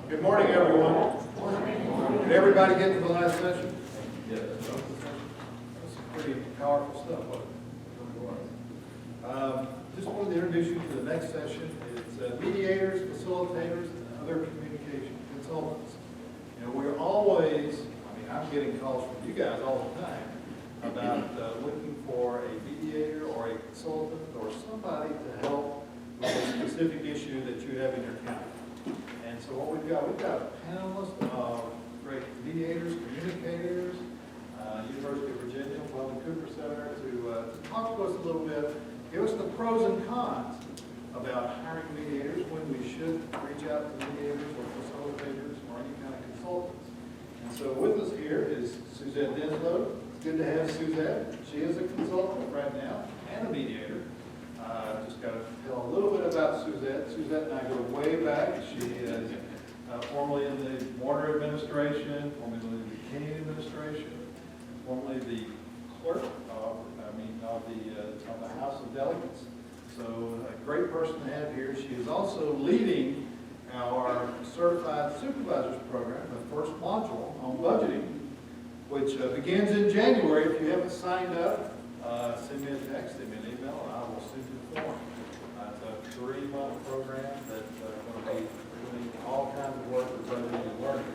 Good morning, everyone. Did everybody get to the last session? Yes. That's some pretty powerful stuff, wasn't it? Just wanted to introduce you to the next session. It's mediators, facilitators, and other communication consultants. You know, we're always, I'm getting calls from you guys all the time about looking for a mediator or a consultant or somebody to help with a specific issue that you have in your county. And so what we've got a panelist of great mediators, communicators, University of Virginia, Weldon Cooper Center, to talk to us a little bit, give us the pros and cons about hiring mediators, when we should reach out to mediators or facilitators or any kind of consultants. And so with us here is Suzette Denslow. It's good to have Suzette. She is a consultant right now and a mediator. Just got to tell a little bit about Suzette. Suzette and I go way back. She is formerly in the Warner administration, formerly in the Kenny administration, formerly the clerk of the House of Delegates. So a great person to have here. She is also leading our Certified Supervisors Program, the first module on budgeting, which begins in January. If you haven't signed up, send me a text, send me an email, and I will send you the form. It's a 3-month program that's going to be doing all kinds of work with budgeting and learning.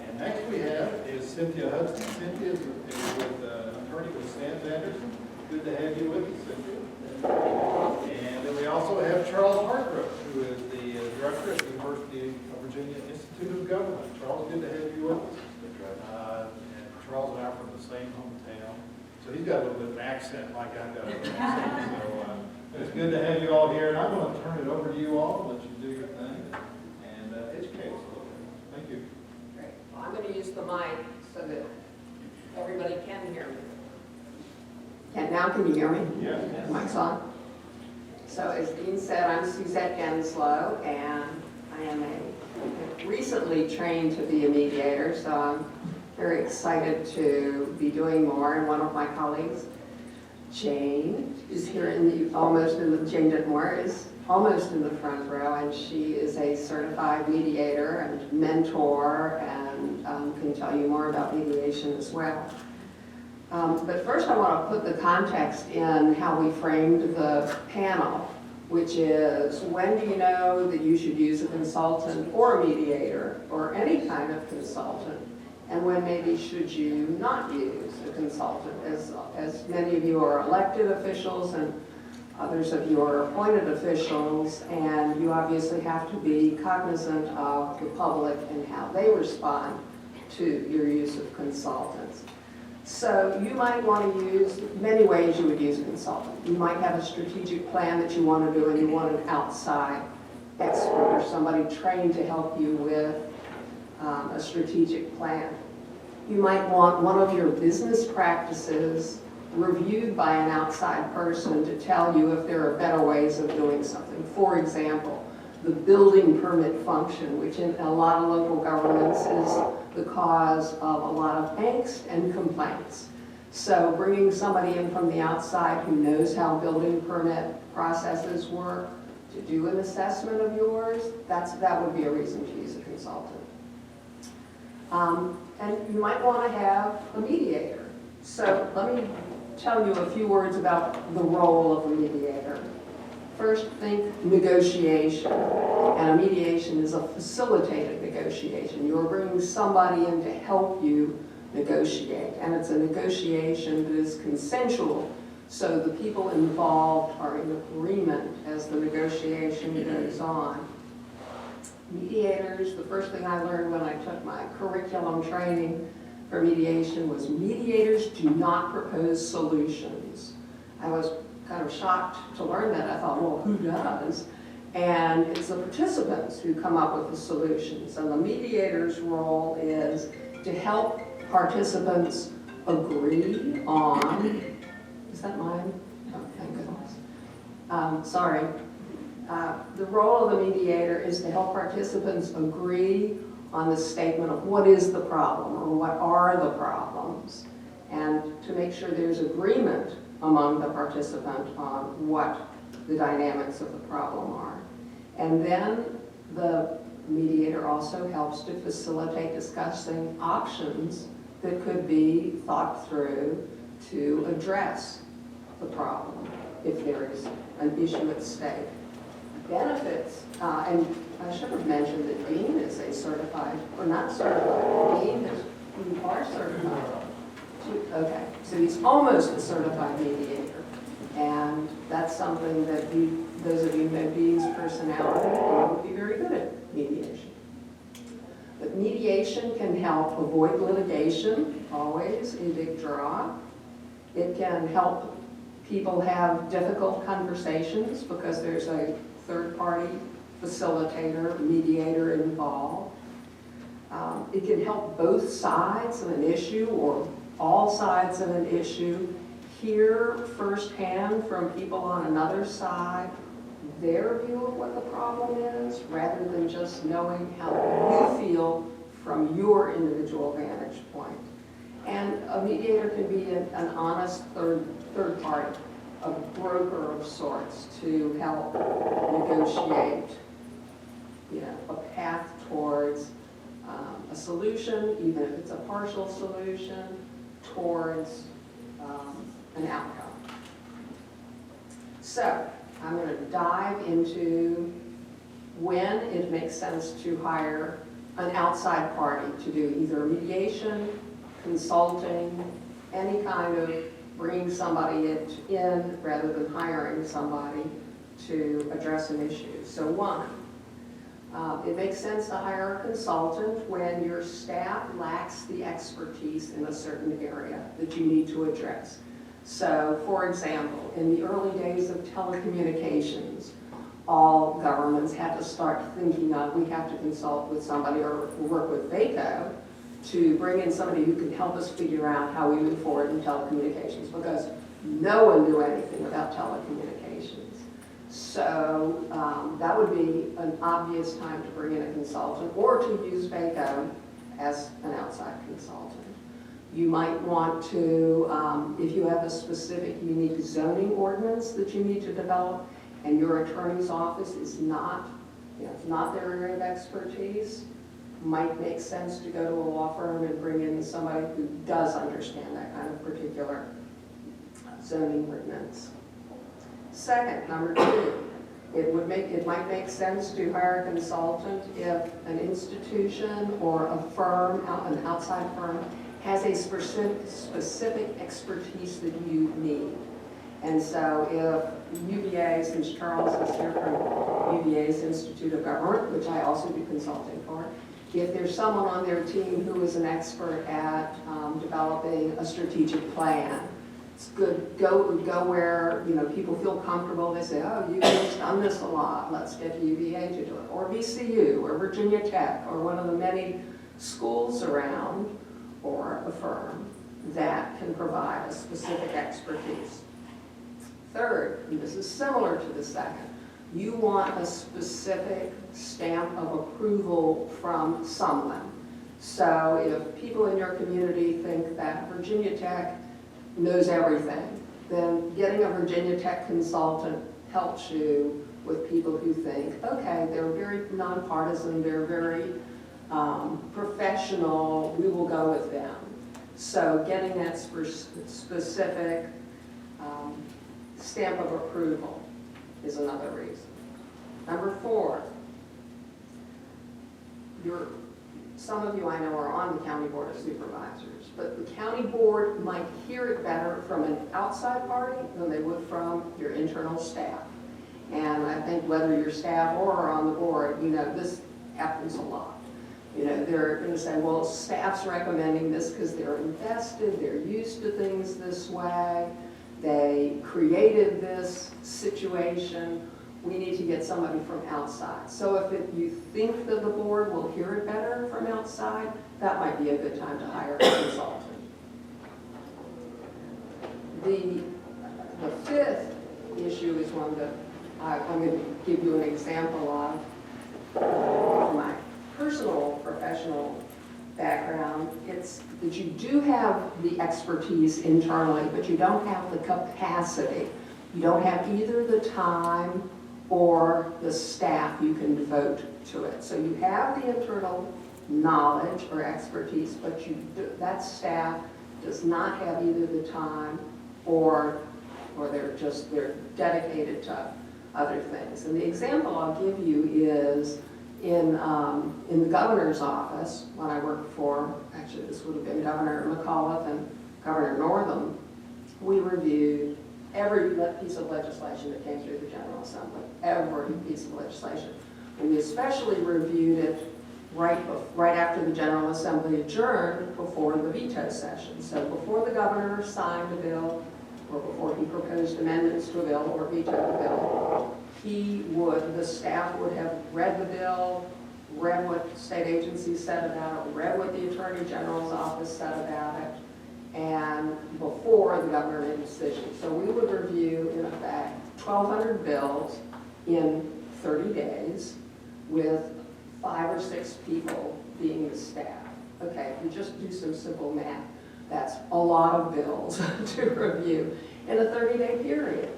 And next we have is Cynthia Hudson. Cynthia is with attorney with Sands Anderson. Good to have you with us, Cynthia. And then we also have Charles Hartgrove, who is the director at the University of Virginia Institute of Government. Charles, good to have you with us. And Charles and I are from the same hometown. So he's got a little bit of an accent like I've got an accent. So it's good to have you all here. And I'm going to turn it over to you all, let you do your thing, and educate us a little bit. Thank you. Great. Well, I'm going to use the mic so that everybody can hear me. Can you hear me? Yes. Mic's on. So as Dean said, I'm Suzette Denslow, and I am recently trained to be a mediator, so I'm very excited to be doing more. And one of my colleagues, Jane, is here Jane Ditmore is almost in the front row, and she is a certified mediator and mentor, and can tell you more about mediation as well. But first I want to put the context in how we framed the panel, which is, when do you know that you should use a consultant or a mediator or any kind of consultant, and when maybe should you not use a consultant? As many of you are elected officials and others of you are appointed officials, and you obviously have to be cognizant of the public and how they respond to your use of consultants. So you might want to use many ways you would use a consultant. You might have a strategic plan that you want to do, and you want an outside expert or somebody trained to help you with a strategic plan. You might want one of your business practices reviewed by an outside person to tell you if there are better ways of doing something. For example, the building permit function, which in a lot of local governments is the cause of a lot of angst and complaints. So bringing somebody in from the outside who knows how building permit processes work to do an assessment of yours, that would be a reason to use a consultant. And you might want to have a mediator. So let me tell you a few words about the role of a mediator. First, think negotiation. And a mediation is a facilitated negotiation. You're bringing somebody in to help you negotiate. And it's a negotiation that is consensual, so the people involved are in agreement as the negotiation goes on. Mediators, the first thing I learned when I took my curriculum training for mediation was mediators do not propose solutions. I was kind of shocked to learn that. I thought, well, who does? And it's the participants who come up with the solutions. And the mediator's role is to help participants agree on, is that mine? Oh, thank goodness. Sorry. The role of the mediator is to help participants agree on the statement of what is the problem or what are the problems, and to make sure there's agreement among the participant on what the dynamics of the problem are. And then the A mediator also helps to facilitate discussing options that could be thought through to address the problem if there is an issue at stake. Benefits, and I should have mentioned that Dean is a certified, or not certified, Dean is, you are certified. Okay, so he's almost a certified mediator. And that's something that you, those of you who know Dean's personality, would be very good at mediation. But mediation can help avoid litigation, always a big draw. It can help people have difficult conversations because there's a third-party facilitator, mediator involved. It can help both sides of an issue or all sides of an issue hear firsthand from people on another side their view of what the problem is, rather than just knowing how you feel from your individual vantage point. And a mediator can be an honest third party, a broker of sorts to help negotiate, a path towards a solution, even if it's a partial solution, towards an outcome. So I'm going to dive into when it makes sense to hire an outside party to do either mediation, consulting, any kind of bringing somebody in rather than hiring somebody to address an issue. So one, it makes sense to hire a consultant when your staff lacks the expertise in a certain area that you need to address. So, for example, in the early days of telecommunications, all governments had to start thinking of, we have to consult with somebody or work with VACO to bring in somebody who can help us figure out how we move forward in telecommunications, because no one knew anything about telecommunications. So that would be an obvious time to bring in a consultant or to use VACO as an outside consultant. You might want to, if you have a specific unique zoning ordinance that you need to develop and your attorney's office is not, it's not their area of expertise, might make sense to go to a law firm and bring in somebody who does understand that kind of particular zoning ordinance. Second, number two, it might make sense to hire a consultant if an institution or a firm, an outside firm, has a specific expertise that you need. And so if UVA, since Charles is here from UVA's Institute of Government, which I also do consulting for, if there's someone on their team who is an expert at developing a strategic plan, it's good, go where people feel comfortable. They say, oh, UVA's done this a lot, let's get UVA to do it. Or VCU, or Virginia Tech, or one of the many schools around, or a firm that can provide a specific expertise. Third, and this is similar to the second, you want a specific stamp of approval from someone. So if people in your community think that Virginia Tech knows everything, then getting a Virginia Tech consultant helps you with people who think, okay, they're very nonpartisan, they're very professional, we will go with them. So getting that specific stamp of approval is another reason. Number four, some of you I know are on the County Board of Supervisors, but the county board might hear it better from an outside party than they would from your internal staff. And I think whether you're staff or are on the board, this happens a lot. They're going to say, well, staff's recommending this because they're invested, they're used to things this way, they created this situation, we need to get somebody from outside. So if you think that the board will hear it better from outside, that might be a good time to hire a consultant. The fifth issue is one that I'm going to give you an example of my personal professional background. It's that you do have the expertise internally, but you don't have the capacity. You don't have either the time or the staff staff you can devote to it. So you have the internal knowledge or expertise, but that staff does not have either the time or they're dedicated to other things. And the example I'll give you is in the governor's office, when I worked for, actually this would have been Governor McAuliffe and Governor Northam, we reviewed every piece of legislation that came through the General Assembly, every piece of legislation. And we especially reviewed it right after the General Assembly adjourned before the veto session. So before the governor signed a bill, or before he proposed amendments to a bill or vetoed the bill, the staff would have read the bill, read what state agencies said about it, read what the Attorney General's office said about it, and before the governor made a decision. So we would review, in effect, 1,200 bills in 30 days with 5 or 6 people being the staff. Okay, if you just do some simple math, that's a lot of bills to review in a 30-day period.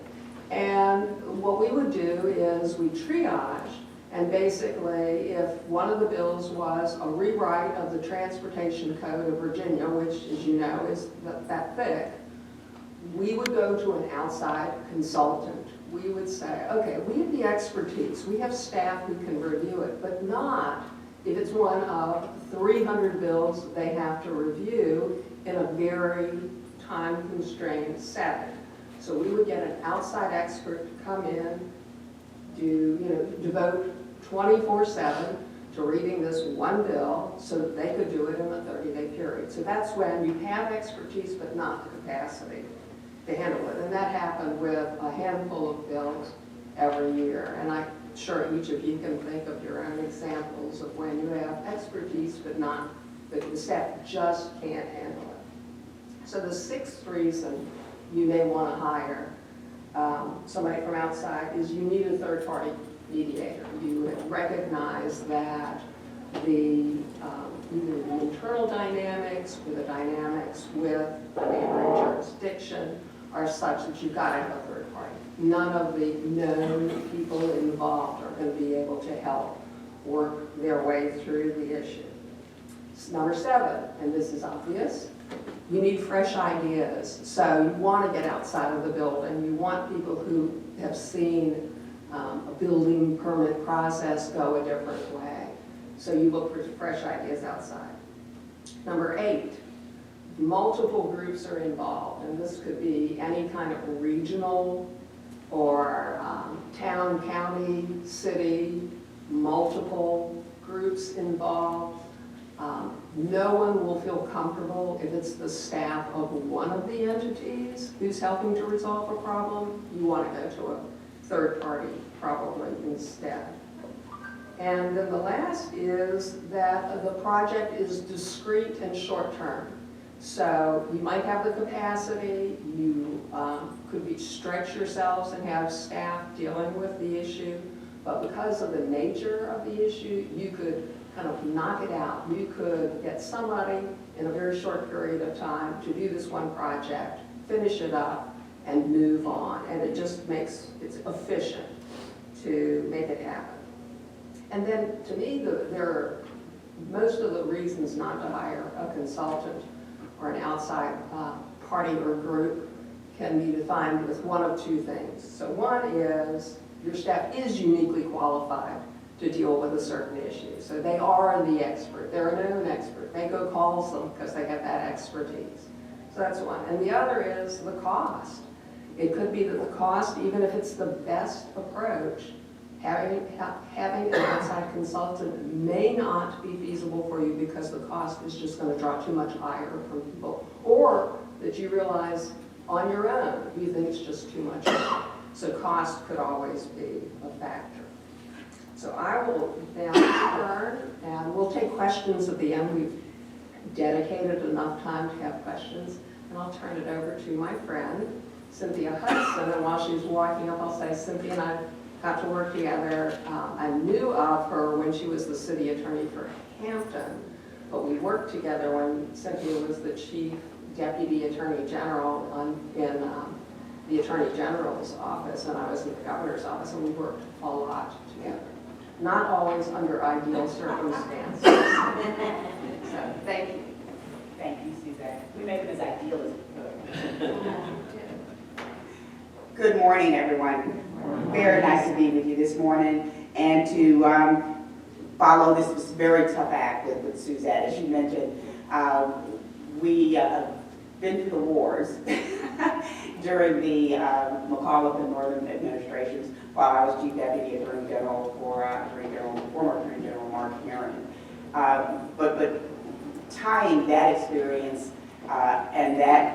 And what we would do is we triage, and basically if one of the bills was a rewrite of the Transportation Code of Virginia, which, as you know, is that thick, we would go to an outside consultant. We would say, okay, we have the expertise, we have staff who can review it, but not if it's one of 300 bills that they have to review in a very time-constrained setting. So we would get an outside expert to come in, devote 24/7 to reading this one bill so that they could do it in a 30-day period. So that's when you have expertise but not the capacity to handle it. And that happened with a handful of bills every year. And I'm sure each of you can think of your own examples of when you have expertise but the staff just can't handle it. So the sixth reason you may want to hire somebody from outside is you need a third-party mediator. You recognize that either the internal dynamics or the dynamics with the neighboring jurisdiction are such that you've got to have a third party. None of the known people involved are going to be able to help work their way through the issue. Number 7, and this is obvious, you need fresh ideas. So you want to get outside of the building. You want people who have seen a building permit process go a different way. So you look for fresh ideas outside. Number 8, multiple groups are involved, and this could be any kind of regional or town, county, city, multiple groups involved. No one will feel comfortable if it's the staff of one of the entities who's helping to resolve a problem. You want to go to a third party probably instead. And then the last is that the project is discrete and short-term. So you might have the capacity, you could stretch yourselves and have staff dealing with the issue, but because of the nature of the issue, you could kind of knock it out. You could get somebody in a very short period of time to do this one project, finish it up, and move on. And it just makes it efficient to make it happen. And then, to me, there are most of the reasons not to hire a consultant or an outside party or group can be defined with one of 2 things. So one is your staff is uniquely qualified to deal with a certain issue. So they are the expert. They're a known expert. They go calls them because they have that expertise. So that's one. And the other is the cost. It could be that the cost, even if it's the best approach, having an outside consultant may not be feasible for you because the cost is just going to draw too much higher from people. Or that you realize on your own, you think it's just too much. So cost could always be a factor. So I will now turn, and we'll take questions at the end. We've dedicated enough time to have questions. And I'll turn it over to my friend, Cynthia Hudson. And while she's walking up, I'll say Cynthia and I got to work together. I knew of her when she was the city attorney for Hampton, but we worked together when Cynthia was the chief deputy attorney general in the attorney general's office, and I was in the governor's office, and we worked a lot together. not always under ideal circumstances. So, thank you. Thank you, Suzette. We make it as ideal as we could. Good morning, everyone. Very nice to be with you this morning and to follow this very tough act with Suzette. As she mentioned, we been through the wars during the McAuliffe and Northern administrations while I was Chief Deputy Attorney General for former Attorney General Mark Heron. But tying that experience and that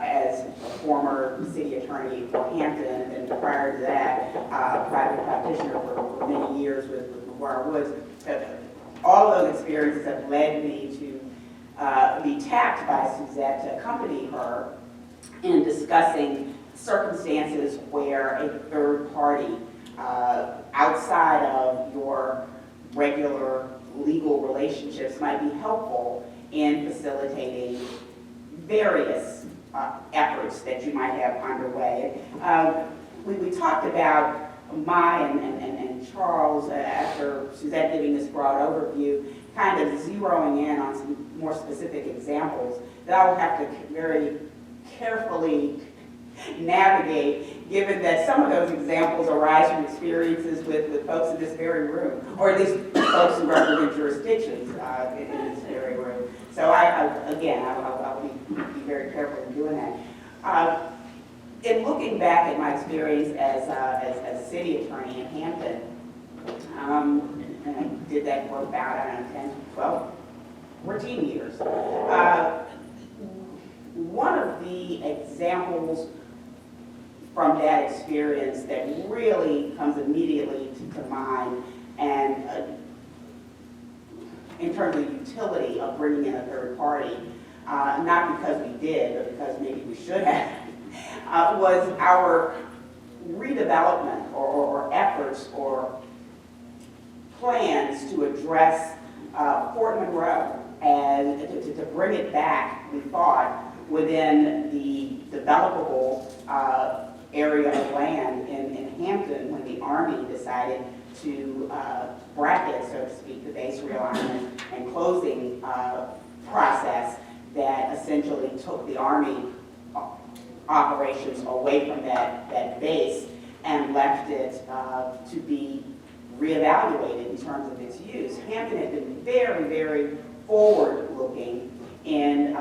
as a former city attorney for Hampton, and prior to that, a private practitioner for many years with McGuire Woods, all of those experiences have led me to be tapped by Suzette to accompany her in discussing circumstances where a third party outside of your regular legal relationships might be helpful in facilitating various efforts that you might have underway. We talked about and Charles, after Suzette giving this broad overview, kind of zeroing in on some more specific examples that I will have to very carefully navigate, given that some of those examples arise from experiences with folks in this very room, or at least folks who represent jurisdictions in this very room. So I'll be very careful in doing that. In looking back at my experience as a city attorney in Hampton, and I did that for about, I don't know, 10, 12, 14 years. One of the examples from that experience that really comes immediately to mind, and in terms of the utility of bringing in a third party, not because we did, but because maybe we should have, was our redevelopment or efforts or plans to address Fort Monroe and to bring it back, we thought, within the developable area of land in Hampton when the Army decided to bracket, so to speak, the base realignment and closing process that essentially took the Army operations away from that base and left it to be reevaluated in terms of its use. Hampton had been very, very forward-looking in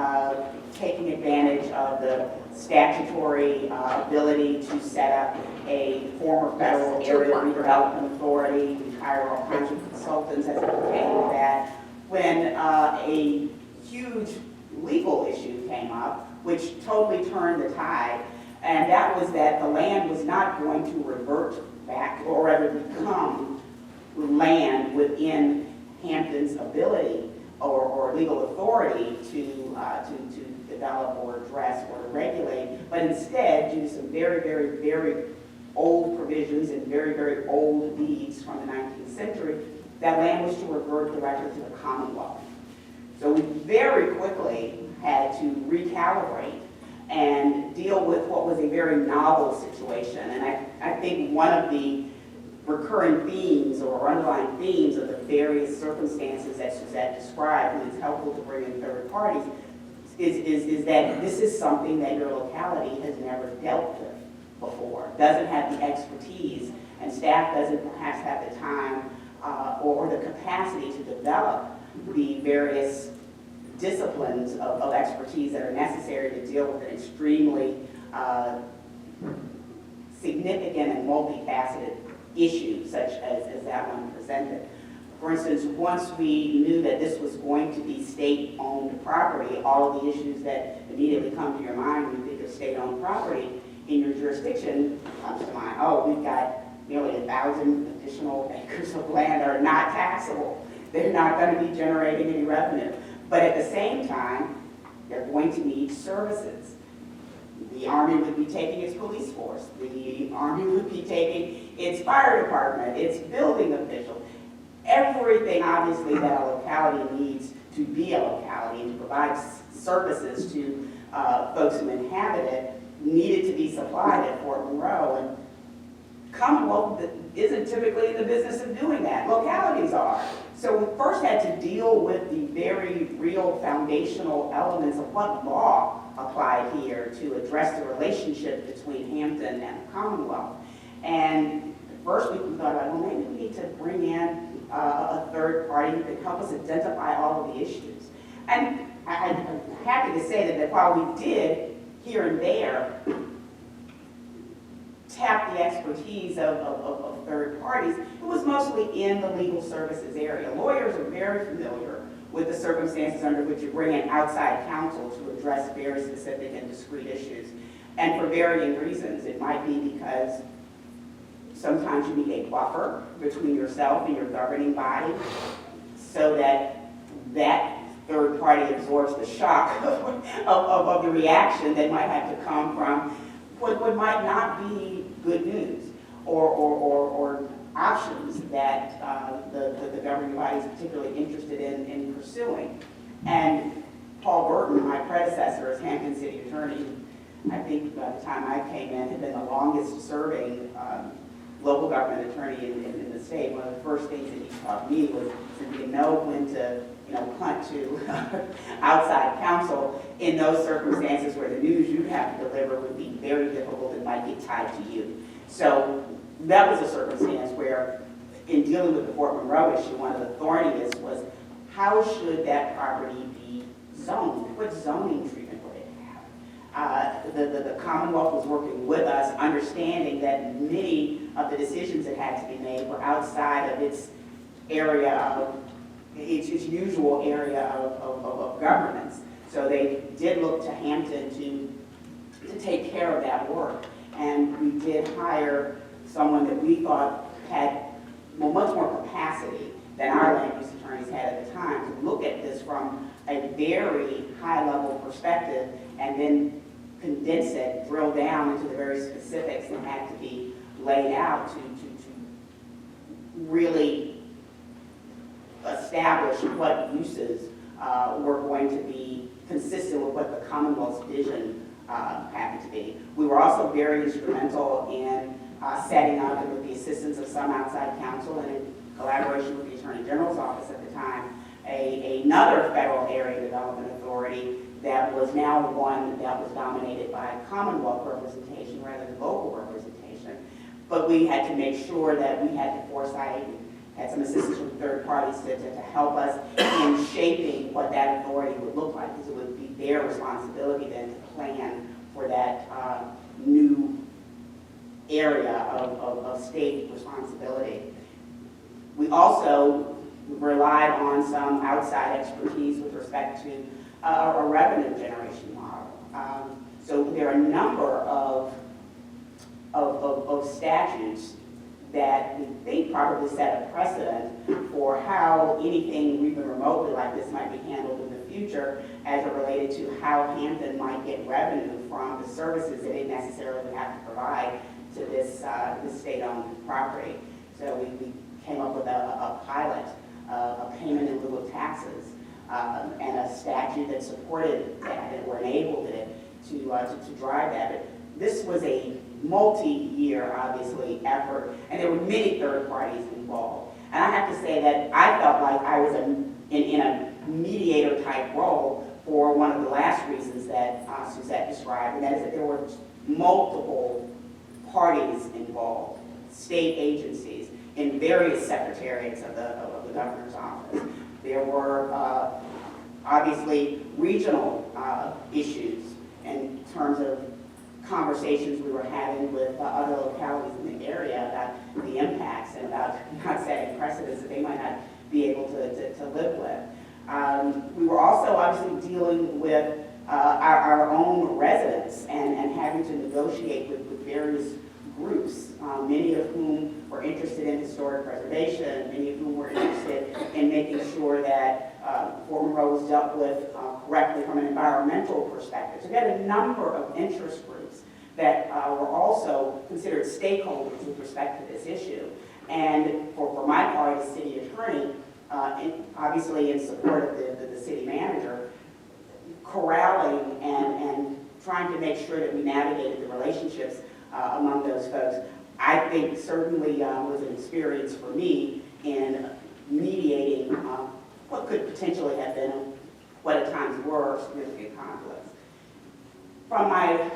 taking advantage of the statutory ability to set up a former federal area redevelopment authority. We hired all kinds of consultants as it pertained to that. When a huge legal issue came up, which totally turned the tide, and that was that the land was not going to revert back, or rather become land within Hampton's ability or legal authority to develop or address or regulate, but instead, due to some very, very, very old provisions and very, very old deeds from the 19th century, that land was to revert directly to the Commonwealth. So we very quickly had to recalibrate and deal with what was a very novel situation. And I think one of the recurring themes or underlying themes of the various circumstances that Suzette described, and it's helpful to bring in third parties, is that this is something that your locality has never dealt with before, doesn't have the expertise, and staff doesn't perhaps have the time or the capacity to develop the various disciplines of expertise that are necessary to deal with an extremely significant and multifaceted issue such as that one presented. For instance, once we knew that this was going to be state-owned property, all of the issues that immediately come to your mind when you think of state-owned property in your jurisdiction comes to mind. Oh, we've got nearly 1,000 additional acres of land that are not taxable. They're not going to be generating any revenue. But at the same time, they're going to need services. The Army would be taking its police force. The Army would be taking its fire department, its building officials. Everything, obviously, that a locality needs to be a locality and to provide services to folks who inhabit it needed to be supplied at Fort Monroe. And Commonwealth isn't typically in the business of doing that. Locality first had to deal with the very real foundational elements of what law applied here to address the relationship between Hampton and the Commonwealth. And first we thought about, well, maybe we need to bring in a third party who can help us identify all of the issues. And I'm happy to say that while we did here and there tap the expertise of third parties, it was mostly in the legal services area. Lawyers are very familiar with the circumstances under which you bring in outside counsel to address very specific and discrete issues. And for varying reasons. It might be because sometimes you need a buffer between yourself and your governing body so that that third party absorbs the shock of the reaction that might have to come from what might not be good news or options that the governing body is particularly interested in pursuing. And Paul Burton, my predecessor as Hampton City Attorney, I think by the time I came in, had been the longest serving local government attorney in the state. One of the first things that he taught me was to know when to punt to outside counsel in those circumstances where the news you have to deliver would be very difficult and might get tied to you. So that was a circumstance where, in dealing with the Fort Monroe issue, one of the thorniest was how should that property be zoned? What zoning treatment would it have? The Commonwealth was working with us, understanding that many of the decisions that had to be made were outside of its area of its usual area of governance. So they did look to Hampton to take care of that work. And we did hire someone that we thought had much more capacity than our land use attorneys had at the time to look at this from a very high-level perspective and then condense it, drill down into the very specifics that had to be laid out to really establish what uses were going to be consistent with what the Commonwealth's vision happened to be. We were also very instrumental in setting up, and with the assistance of some outside counsel and in collaboration with the Attorney General's office at the time, another federal area development authority that was now one that was dominated by Commonwealth representation rather than local representation. But we had to make sure that we had the foresight, had some assistance from third parties to help us in shaping what that authority would look like, because it would be their responsibility then to plan for that new area of state responsibility. We also relied on some outside expertise with respect to a revenue generation model. So there are a number of statutes that we think probably set a precedent for how anything even remotely like this might be handled in the future as it related to how Hampton might get revenue from the services that it necessarily would have to provide to this state-owned property. So we came up with a pilot, a payment in lieu of taxes, and a statute that supported that or enabled it to drive that. But this was a multi-year, obviously, effort, and there were many third parties involved. And I have to say that I felt like I was in a mediator type role for one of the last reasons that Suzette described, and that is that there were multiple parties involved, state agencies, in various secretariats of the governor's office. There were obviously regional issues in terms of conversations we were having with other localities in the area about the impacts and about not setting precedents that they might not be able to live with. We were also obviously dealing with our own residents and having to negotiate with various groups, many of whom were interested in historic preservation, many of whom were interested in making sure that Fort Monroe was dealt with correctly from an environmental perspective. So we had a number of interest groups that were also considered stakeholders with respect to this issue. And for my part as city attorney, obviously in support of the city manager, corralling and trying to make sure that we navigated the relationships among those folks, I think certainly was an experience for me in mediating potentially have been what at times were significant conflicts. From my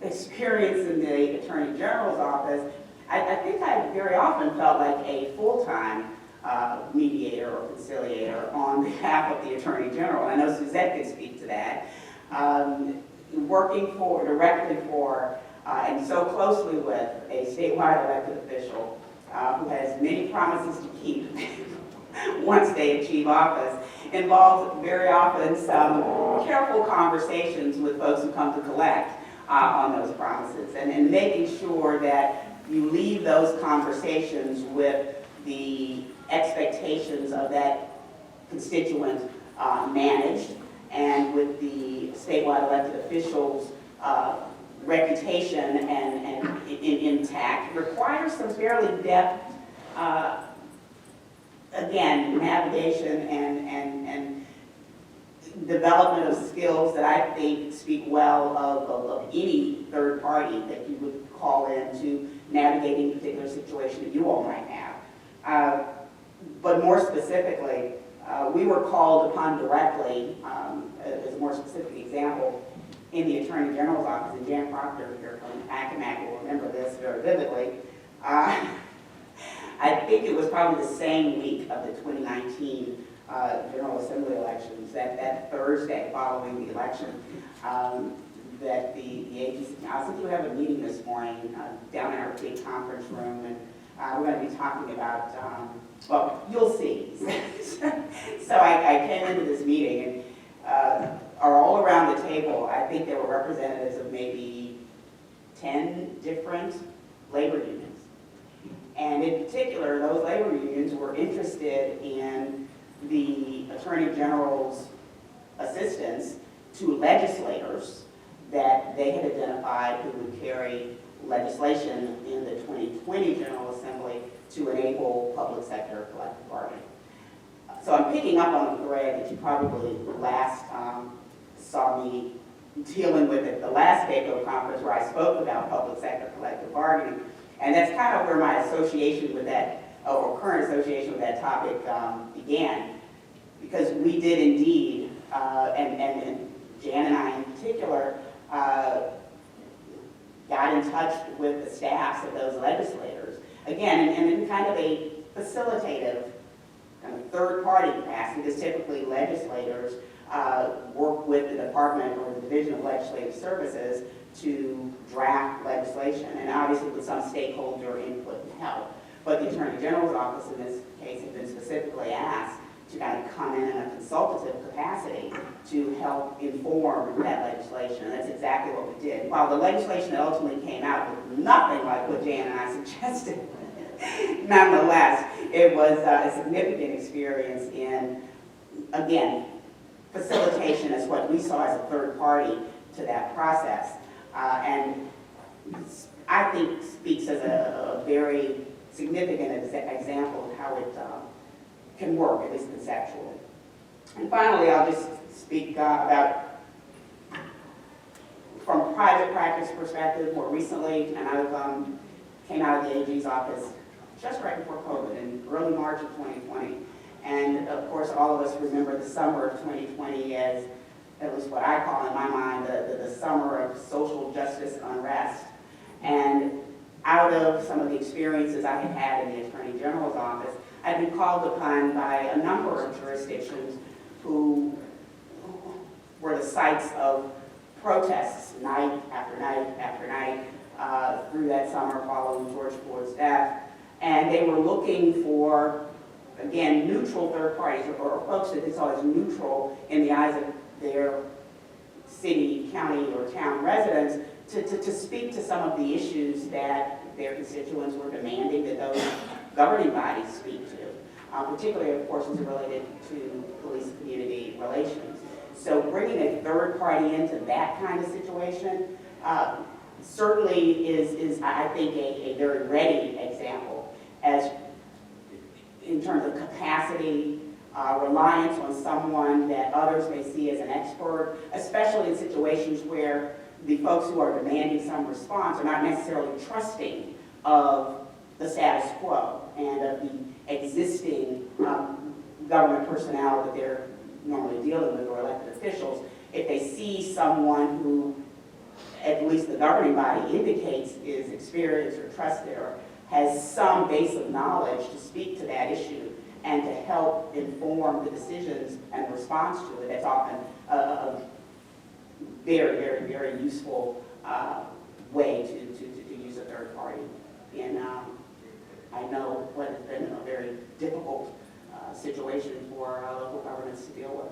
experience in the Attorney General's office, I think I very often felt like a full-time mediator or conciliator on behalf of the Attorney General. I know Suzette can speak to that. Working directly for and so closely with a statewide elected official who has many promises to keep once they achieve office involves very often some careful conversations with folks who come to collect on those promises, and making sure that you leave those conversations with the expectations of that constituent managed, and with the statewide elected officials' reputation and intact, requires some fairly depth, again, navigation and development of skills that I think speak well of any third party that you would call in to navigate any particular situation that you all might have. But more specifically, we were called upon directly, as a more specific example, in the Attorney General's office, and Jan Proctor here from Accomack will remember this very vividly. I think it was probably the same week of the 2019 General Assembly elections, that Thursday following the election, that the agency, I think we have a meeting this morning down in our big conference room, and we're going to be talking about, well, you'll see. So I came into this meeting, and are all around the table, I think there were representatives of maybe 10 different labor unions. And in particular, those labor unions were interested in the Attorney General's assistance to legislators that they had identified who would carry legislation in the 2020 General Assembly to enable public sector collective bargaining. So I'm picking up on the thread that you probably last saw me dealing with at the last PACO conference where I spoke about public sector collective bargaining. And that's kind of where my association with that, or current association with that topic began. Because we did indeed, and Jan and I in particular, got in touch with the staffs of those legislators. Again, and in kind of a facilitative, kind of third-party capacity, because typically legislators work with the Department or the Division of Legislative Services to draft legislation, and obviously with some stakeholder input and help. But the Attorney General's office in this case has been specifically asked to kind of come in a consultative capacity to help inform that legislation. And that's exactly what we did. While the legislation that ultimately came out was nothing like what Jan and I suggested, nonetheless, it was a significant experience in, again, facilitation is what we saw as a third party to that process. And I think speaks as a very significant example of how it can work, at least conceptually. And finally, I'll just speak about, from a private practice perspective, more recently, and I came out of the AG's office just right before COVID in early March of 2020. And of course, all of us remember the summer of 2020 as, at least what I call in my mind, the summer of social justice unrest. And out of some of the experiences I had had in the Attorney General's office, I've been called upon by a number of jurisdictions who were the sites of protests night after night after night through that summer following George Floyd's death. And they were looking for, again, neutral third parties, or folks that they saw as neutral in the eyes of their city, county, or town residents to speak to some of the issues that their constituents were demanding that those governing bodies speak to, particularly, of course, as related to police-community relations. So bringing a third party into that kind of situation certainly is, I think, a very ready example as in terms of capacity, reliance on someone that others may see as an expert, especially in situations where the folks who are demanding some response are not necessarily trusting of the status quo and of the existing government personnel that they're normally dealing with or elected officials, if they see someone who, at least the governing body indicates is experienced or trusted or has some base of knowledge to speak to that issue and to help inform the decisions and response to it, that's often a very, very, very useful way to use a third party. And I know what has been a very difficult situation for local governments to deal with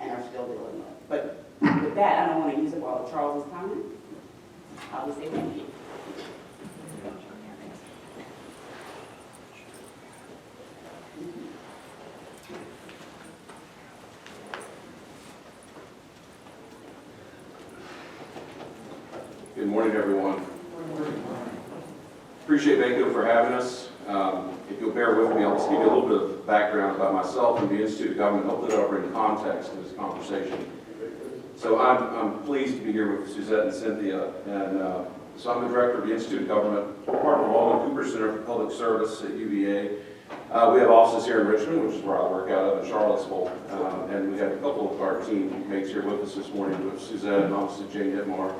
and are still dealing with. But with that, I don't want to use it while Charles is coming. I'll just say thank you. Good morning, everyone. Appreciate NACO for having us. If you'll bear with me, I'll just give you a little bit of background about myself and the Institute of Government, help it over in context in this conversation. So I'm pleased to be here with Suzette and Cynthia, and so I'm the director of the Institute of Government, part of the Walden Cooper Center for Public Service at UVA. We have offices here in Richmond, which is where I work out of, in Charlottesville, and we have a couple of our teammates here with us this morning, with Suzette and also Jane Hitmar.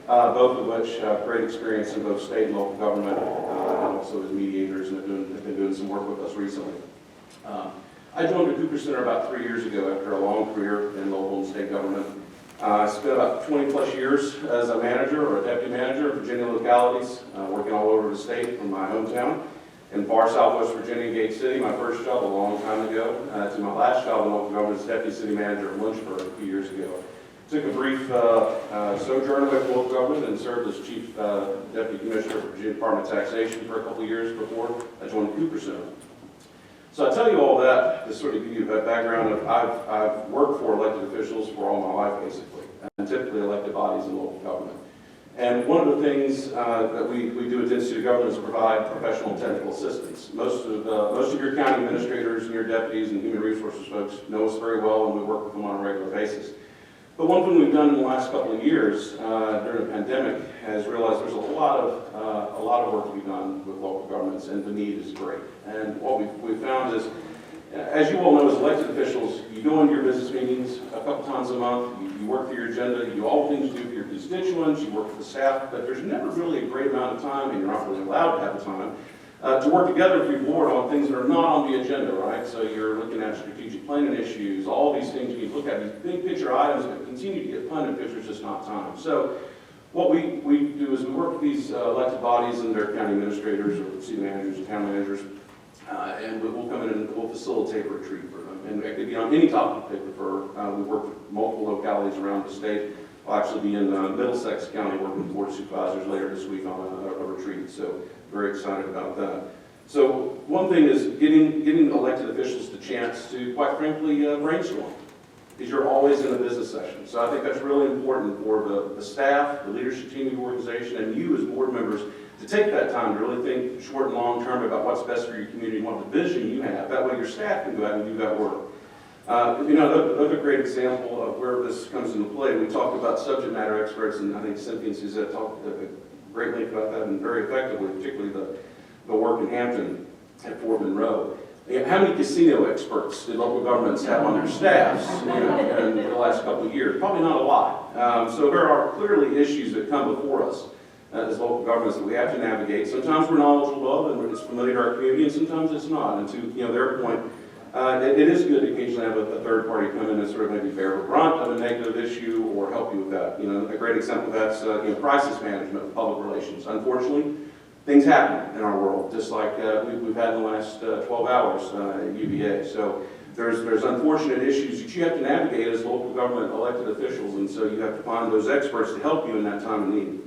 Both of which have great experience in both state and local government, and also as mediators, and have been doing some work with us recently. I joined the Cooper Center about 3 years ago after a long career in local and state government. I spent about 20 plus years as a manager or a deputy manager of Virginia localities, working all over the state from my hometown in far southwest Virginia, Gate City, my first job a long time ago, to my last job in local government as deputy city manager of Lynchburg a few years ago. Took a brief sojourn with local government and served as chief deputy commissioner for Virginia Department of Taxation for a couple of years before I joined the Cooper Center. So I tell you all that to sort of give you a background of I've worked for elected officials for all my life basically, and typically elected bodies in local government. And one of the things that we do at the Institute of Government is provide professional and technical assistance. Most of your county administrators and your deputies and human resources folks know us very well, and we work with them on a regular basis. But one thing we've done in the last couple of years during the pandemic has realized there's a lot of work to be done with local governments, and the need is great. And what we've found is, as you all know, as elected officials, you go into your business meetings a couple times a month, you work through your agenda, you do all the things you do for your constituents, you work with the staff, but there's never really a great amount of time, and you're not really allowed to have the time, to work together with your board on things that are not on the agenda, right? So you're looking at strategic planning issues, all these things you look at, these big picture items that continue to get punted because there's just not time. So what we do is we work with these elected bodies and their county administrators or city managers and town managers, and we'll come in and we'll facilitate a retreat for them. And it could be on any topic they prefer. We work with multiple localities around the state. We'll actually be in Middlesex County working with board of supervisors later this week on a retreat. So very excited about that. So one thing is getting elected officials the chance to, quite frankly, brainstorm, because you're always in a business session. So I think that's really important for the staff, the leadership team of the organization, and you as board members to take that time to really think short and long term about what's best for your community and what the vision you have. That way your staff can go out and do that work. Another great example of where this comes into play, we talked about subject matter experts, and I think Cynthia and Suzette talked greatly about that and very effectively, particularly the work in Hampton at Fort Monroe. How many casino experts did local governments have on their staffs in the last couple of years? Probably not a lot. So there are clearly issues that come before us as local governments that we have to navigate. Sometimes we're knowledgeable of and it's familiar to our community, and sometimes it's not. And to their point, it is good to occasionally have a third party come in and sort of maybe bear the brunt of a negative issue or help you with that. A great example of that's crisis management and public relations. Unfortunately, things happen in our world, just like we've had in the last 12 hours at UVA. So there's unfortunate issues that you have to navigate as local government elected officials, and so you have to find those experts to help you in that time of need.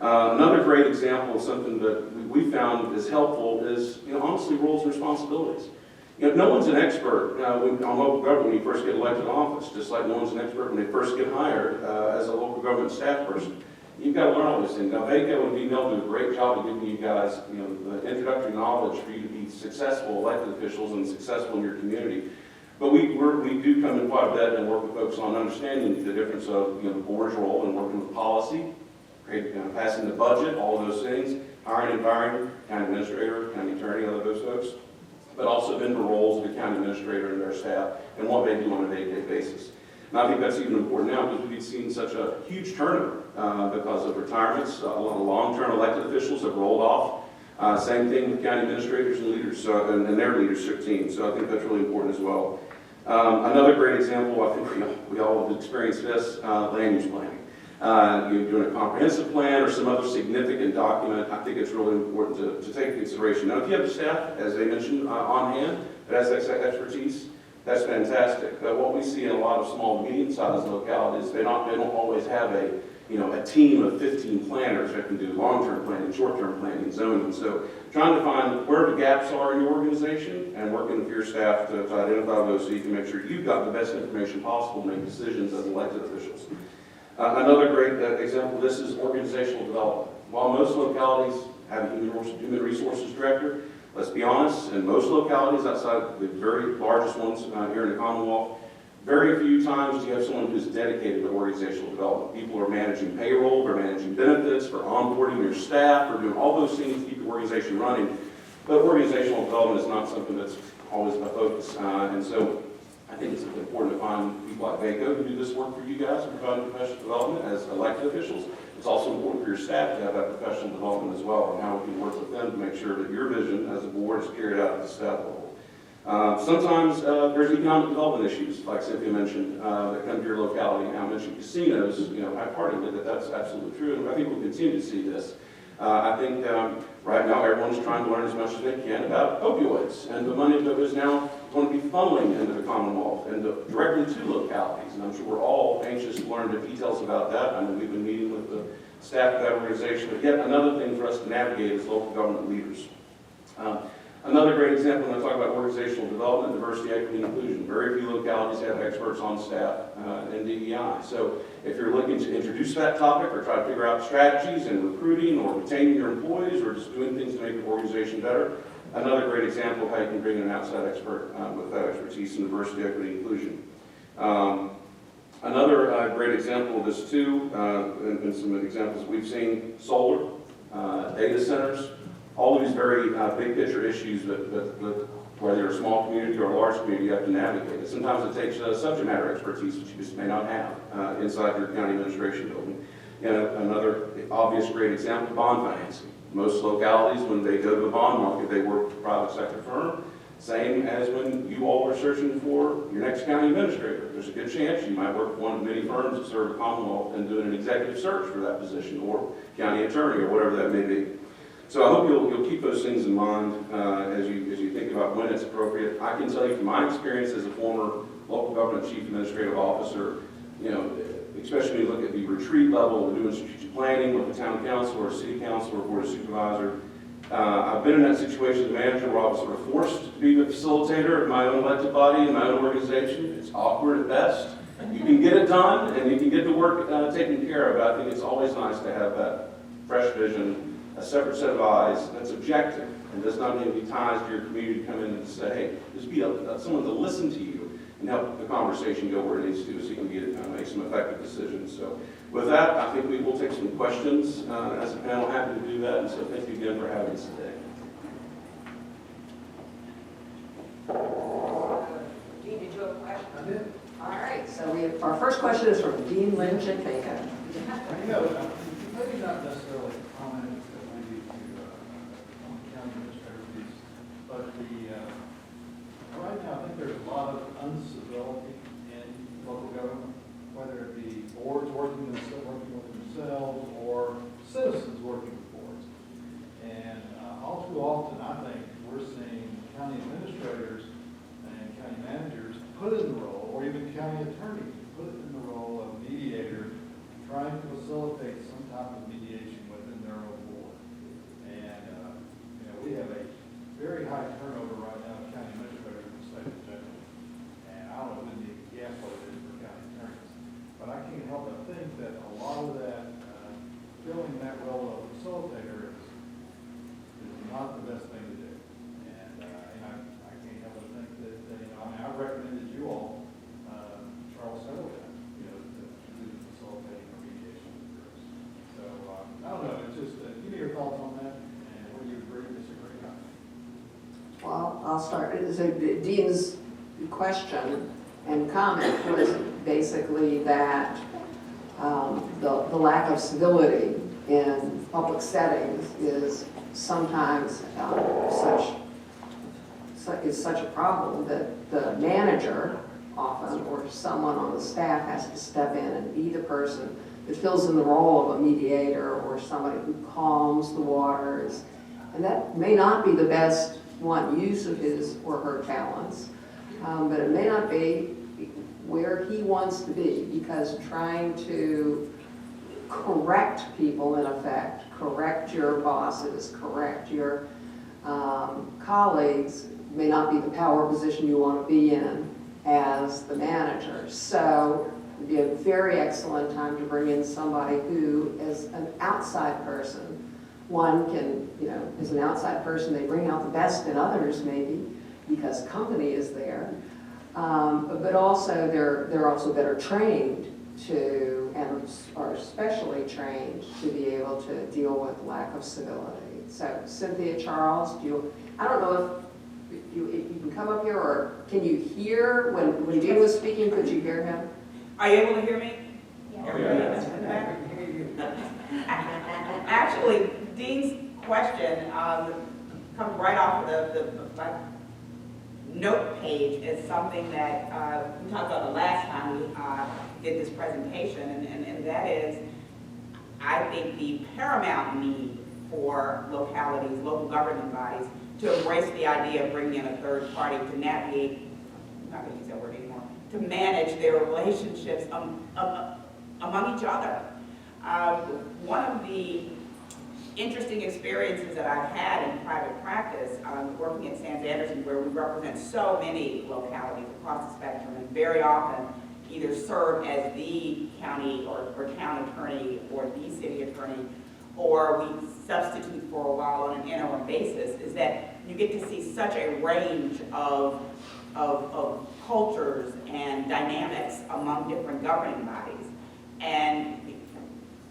Another great example of something that we found is helpful is, honestly, roles and responsibilities. No one's an expert on local government when you first get elected to office, just like no one's an expert when they first get hired as a local government staff person. You've got to learn all these things. Now, VACO and VML do a great job of giving you guys, the introductory knowledge for you to be successful elected officials and successful in your community. But we do come in quite a bit and work with folks on understanding the difference of the board's role in working with policy, passing the budget, all of those things, hiring and firing, county administrator, county attorney, all of those folks, but also vendor roles at the county administrator and their staff and what they do on a day-to-day basis. And I think that's even important now because we've seen such a huge turnover because of retirements. A lot of long-term elected officials have rolled off. Same thing with county administrators and leaders and their leadership teams. So I think that's really important as well. Another great example, I think we all have experienced this, land use planning. You're doing a comprehensive plan or some other significant document, I think it's really important to take into consideration. Now, if you have staff, as they mentioned, on hand that has that expertise, that's fantastic. But what we see in a lot of small, medium-sized localities, they don't always have a team of 15 planners that can do long-term planning, short-term planning, zoning. So trying to find where the gaps are in your organization and working with your staff to identify those so you can make sure you've got the best information possible to make decisions as elected officials. Another great example of this is organizational development. While most localities have a human resources director, let's be honest, in most localities outside the very largest ones here in the Commonwealth, very few times do you have someone who's dedicated to organizational development. People are managing payroll, they're managing benefits, they're onboarding their staff, they're doing all those things to keep the organization running. But organizational development is not something that's always a focus. And so I think it's important to find people like VACO who do this work for you guys and provide professional development as elected officials. It's also important for your staff to have that professional development as well, and how we can work with them to make sure that your vision as a board is carried out at the staff level. Sometimes there's economic development issues, like Cynthia mentioned, that come to your locality. Now, I mentioned casinos, I part of it, that's absolutely true, and I think we'll continue to see this. I think right now everyone's trying to learn as much as they can about opioids, and the money that is now going to be funneling into the Commonwealth and directly to localities. And I'm sure we're all anxious to learn the details about that. I know we've been meeting with the staff of that organization, but yet another thing for us to navigate as local government leaders. Another great example when I talk about organizational development, diversity, equity, and inclusion. Very few localities have experts on staff in DEI. So if you're looking to introduce that topic or try to figure out strategies in recruiting or retaining your employees or just doing things to make your organization better, another great example of how you can bring in an outside expert with that expertise in diversity, equity, and inclusion. Another great example of this too, and some examples we've seen, solar, data centers, all of these very big picture issues that whether you're a small community or a large community, you have to navigate. And sometimes it takes subject matter expertise that you just may not have inside your county administration building. Another obvious great example, bond financing. Most localities, when they go to the bond market, they work with a private sector firm. Same as when you all are searching for your next county administrator. There's a good chance you might work with one of many firms that serve the Commonwealth and doing an executive search for that position, or county attorney, or whatever that may be. So I hope you'll keep those things in mind as you think about when it's appropriate. I can tell you from my experience as a former local government chief administrative officer, especially when you look at the retreat level, we're doing strategic planning with the town council or city council or board of supervisor. I've been in that situation as a manager where I was sort of forced to be the facilitator of my own elected body and my own organization. It's awkward at best. You can get it done and you can get the work taken care of. But I think it's always nice to have that fresh vision, a separate set of eyes that's objective and does not need to be ties to your community to come in and say, hey, just be someone to listen to you and help the conversation go where it needs to so you can make some effective decisions. So with that, I think we will take some questions as a panel. Happy to do that, and so thank you again for having us today. Dean, did you have a question? I did. All right, so our first question is from Dean Lynch at VACO. Maybe not necessarily commenting that we need to on the county administrator piece, but right now I think there's a lot of uncivility in local government, whether it be boards working with themselves or citizens working with boards. And all too often, I think we're seeing county administrators and county managers put in the role, or even county attorneys put in the role of mediator, trying to facilitate some type of mediation within their own board. And, we have a very high turnover right now of county administrators in the state of Texas. And I don't know the guess what it is for county attorneys. But I can't help but think that a lot of that, filling that role of facilitator is not the best thing to do. And I can't help but think that, I've recommended you all, Charles several times, to do the facilitating or mediation groups. So, so Dean's question and comment was basically that the lack of civility in public settings is sometimes such a problem that the manager often, or someone on the staff, has to step in and be the person that fills in the role of a mediator or somebody who calms the waters. And that may not be the best use of his or her talents, but it may not be where he wants to be, because trying to correct people, in effect, correct your bosses, correct your colleagues, may not be the power position you want to be in as the manager. So it'd be a very excellent time to bring in somebody who, as an outside person, one can, as an outside person, they bring out the best in others, maybe, because company is there. But also, they're also better trained to, and are especially trained to be able to deal with lack of civility. So, Cynthia, Charles, I don't know if you can come up here, or can you hear, when Dean was speaking, could you hear him? Are you able to hear me? Yeah. Actually, Dean's question comes right off of my note page as something that we talked about the last time we did this presentation, and that is, I think, the paramount need for localities, local governing bodies, to embrace the idea of bringing in a third party to navigate, I'm not going to use that word anymore, to manage their relationships among each other. One of the interesting experiences that I've had in private practice, working at Sans Anderson, where we represent so many localities across the spectrum, and very often either serve as the county or town attorney or the city attorney, or we substitute for a while on an interim basis, is that you get to see such a range of cultures and dynamics among different governing bodies, and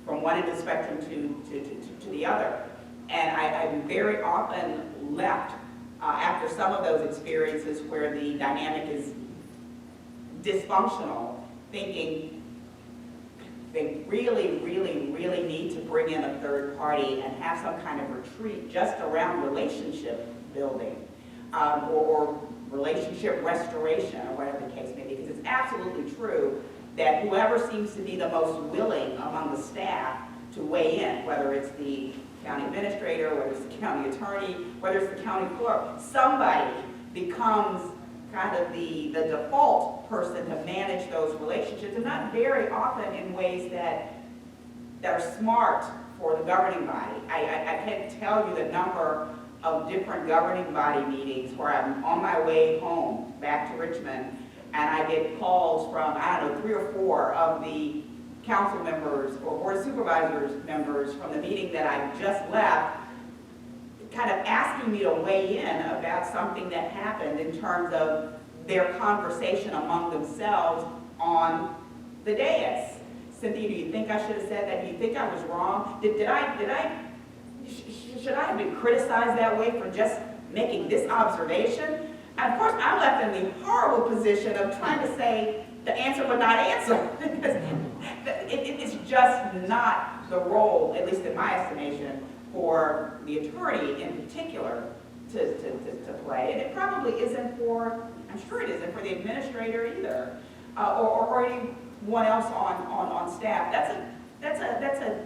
from one end of the spectrum to the other. And I'm very often left after some of those experiences where the dynamic is dysfunctional, thinking they really, really, really need to bring in a third party and have some kind of retreat just around relationship building or relationship restoration, or whatever the case may be, because it's absolutely true that whoever seems to be the most willing among the staff to weigh in, whether it's the county administrator, whether it's the county attorney, whether it's the county clerk, somebody becomes kind of the default person to manage those relationships, and not very often in ways that are smart for the governing body. I can't tell you the number of different governing body meetings where I'm on my way home back to Richmond, and I get calls from, 3 or 4 of the council members or board of supervisors members from the meeting that I just left, kind of asking me to weigh in about something that happened in terms of their conversation among themselves on the dais. Cynthia, do you think I should have said that? Do you think I was wrong? Should I have been criticized that way for just making this observation? And of course, I'm left in the horrible position of trying to say the answer but not answer. Because it's just not the role, at least in my estimation, for the attorney in particular to play. And it probably isn't for, I'm sure it isn't for the administrator either, or anyone else on staff. That's a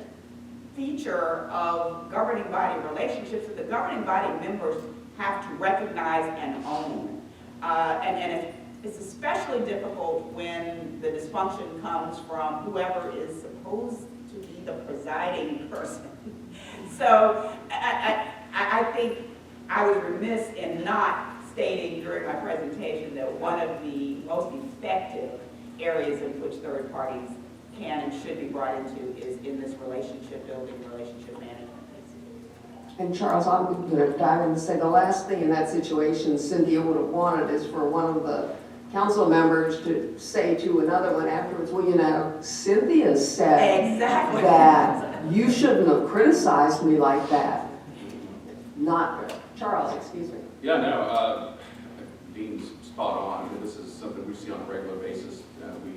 feature of governing body relationships that the governing body members have to recognize and own. And it's especially difficult when the dysfunction comes from whoever is supposed to be the presiding person. So I think I was remiss in not stating during my presentation that one of the most effective areas in which third parties can and should be brought into is in this relationship building, relationship management. And Charles, I'm going to dive in and say the last thing in that situation Cynthia would have wanted is for one of the council members to say to another one afterwards, well, Cynthia said exactly that you shouldn't have criticized me like that. Not Charles, excuse me. Yeah, no, spot on. And this is something we see on a regular basis. We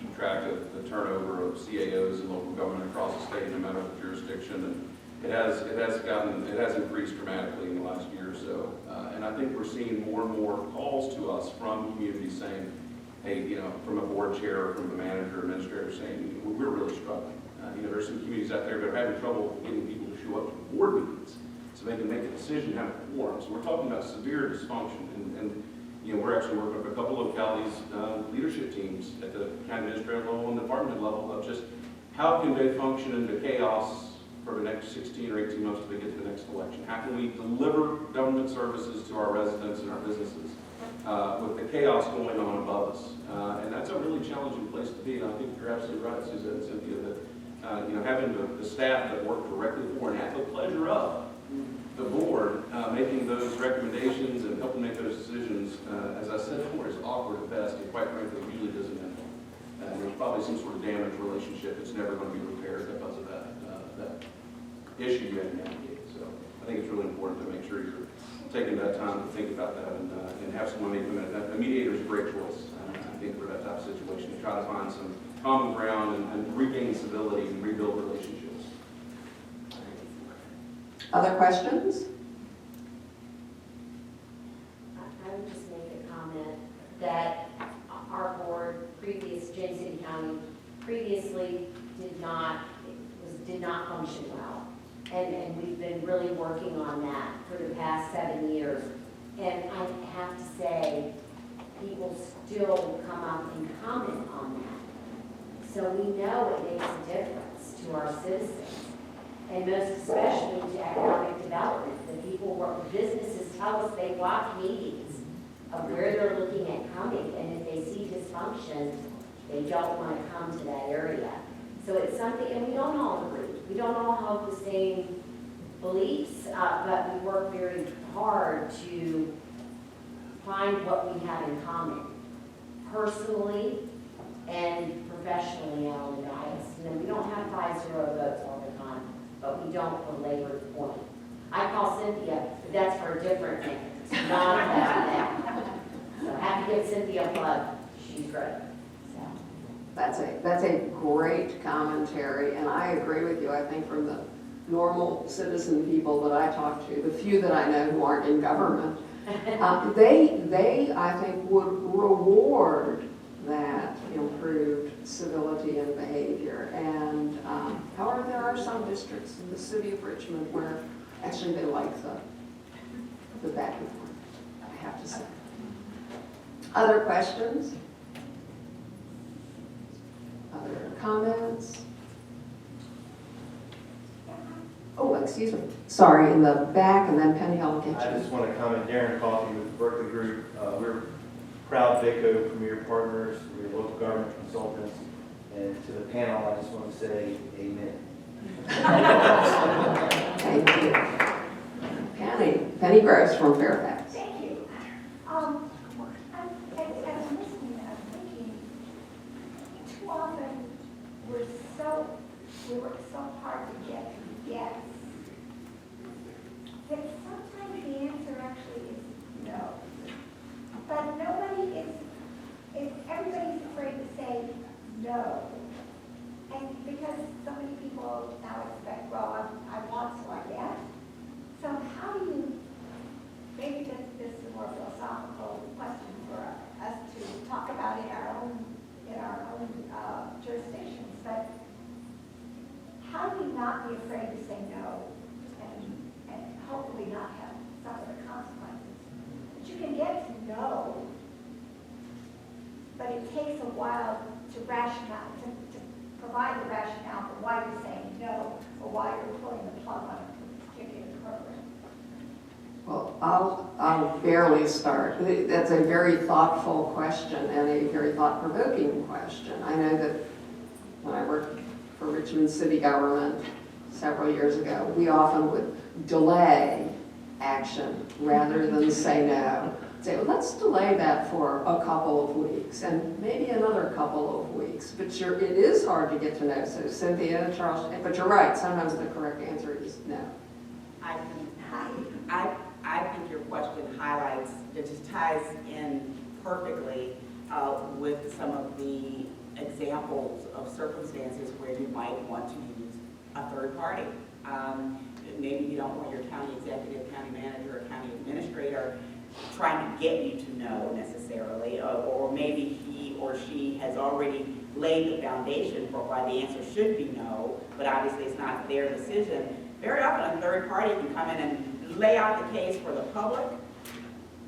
keep track of the turnover of CAOs in local government across the state, no matter the jurisdiction. And it has increased dramatically in the last year or so. And I think we're seeing more and more calls to us from communities saying, hey, you know, from a board chair or from the manager, administrator saying, we're really struggling. You know, there's some communities out there that are having trouble getting people to show up to board meetings so they can make a decision and have a quorum. So we're talking about severe dysfunction. And you know, we're actually working with a couple of localities, leadership teams at the county administrative level and department level of just how can they function in the chaos for the next 16 or 18 months till we get to the next election? How can we deliver government services to our residents and our businesses with the chaos going on above us? And that's a really challenging place to be. And I think you're absolutely right, Suzette and Cynthia, that you know, having the staff that work directly for and at the pleasure of the board making those recommendations and helping make those decisions, as I said before, is awkward at best, and quite frankly, usually doesn't end well. And there's probably some sort of damaged relationship that's never going to be repaired because of that issue you have to navigate. So I think it's really important to make sure you're taking that time to think about that and have someone make a mediator is a great choice. I think for that type of situation, to try to find some common ground and regain civility and rebuild relationships. Other questions? I would just make a comment that our board, James City County, previously did not function well. And we've been really working on that for the past 7 years. And I have to say, people still come up and comment on that. So we know it makes a difference to our citizens. And most especially to economic development. The people work, businesses tell us they watch meetings of where they're looking at coming, and if they see dysfunction, they don't want to come to that area. So it's something, and we don't all agree. We don't all have the same beliefs, but we work very hard to find what we have in common, personally and professionally on the dais. You know, we don't have 5-0 votes all the time, but we don't belabor the point. I call Cynthia, but that's for a different thing. It's not that thing. So I have to give Cynthia a plug. She's great. So. That's a great commentary, and I agree with you. I think from the normal citizen people that I talk to, the few that I know who aren't in government, they I think would reward that improved civility and behavior. And however, there are some districts in the city of Richmond where actually they like the back and forth, I have to say. Other questions? Other comments? Oh, excuse me. Sorry, in the back, and then Penny, I'll get I you. just want to comment, Darren Coffey with the Berkeley Group. We're proud VACO Premier Partners. We're local government consultants. And to the panel, I just want to say amen. Thank you. Penny Gross from Fairfax. Thank you. As I'm listening, I'm thinking, too often we work so hard to get yes. That sometimes the answer actually is no. But everybody's afraid to say no. And because so many people now expect, well, I want, so I get. So how do you, maybe this is a more philosophical question for us to talk about in our own jurisdictions, but how do we not be afraid to say no and hopefully not have some of the consequences? But you can get to no, but it takes a while to provide the rationale for why you're saying no or why you're pulling the plug on a particular program. Well, I'll barely start. That's a very thoughtful question and a very thought-provoking question. I know that when I worked for Richmond City government several years ago, we often would delay action rather than say no. Say, well, let's delay that for a couple of weeks and maybe another couple of weeks. But it is hard to get to know. So Cynthia, Charles, but you're right. Sometimes the correct answer is no. I think your question highlights, it just ties in perfectly with some of the examples of circumstances where you might want to use a third party. Maybe you don't want your county executive, county manager, or county administrator trying to get you to know necessarily, or maybe he or she has already laid the foundation for why the answer should be no, but obviously it's not their decision. Very often a third party can come in and lay out the case for the public.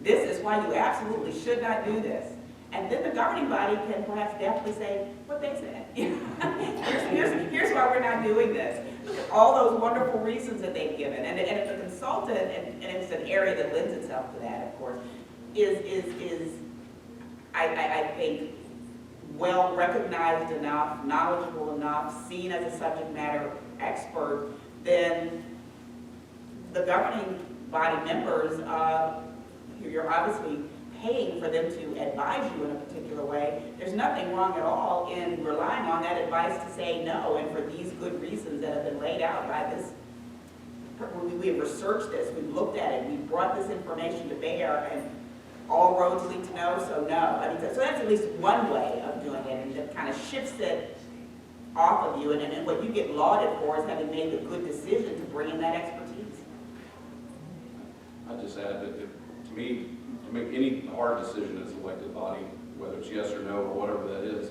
This is why you absolutely should not do this. And then the governing body can perhaps deftly say what they said. Here's why we're not doing this. Look at all those wonderful reasons that they've given. And if the consultant, and it's an area that lends itself to that, of course, is I think, well recognized enough, knowledgeable enough, seen as a subject matter expert, then the governing body members, you're obviously paying for them to advise you in a particular way. There's nothing wrong at all in relying on that advice to say no, and for these good reasons that have been laid out by this. We have researched this, we've looked at it, we've brought this information to bear, and all roads lead to no, so no. I mean, so that's at least one way of doing it, and it kind of shifts it off of you, and what you get lauded for is having made the good decision to bring in that expertise. I just add that to me, to make any hard decision as an elected body, whether it's yes or no or whatever that is,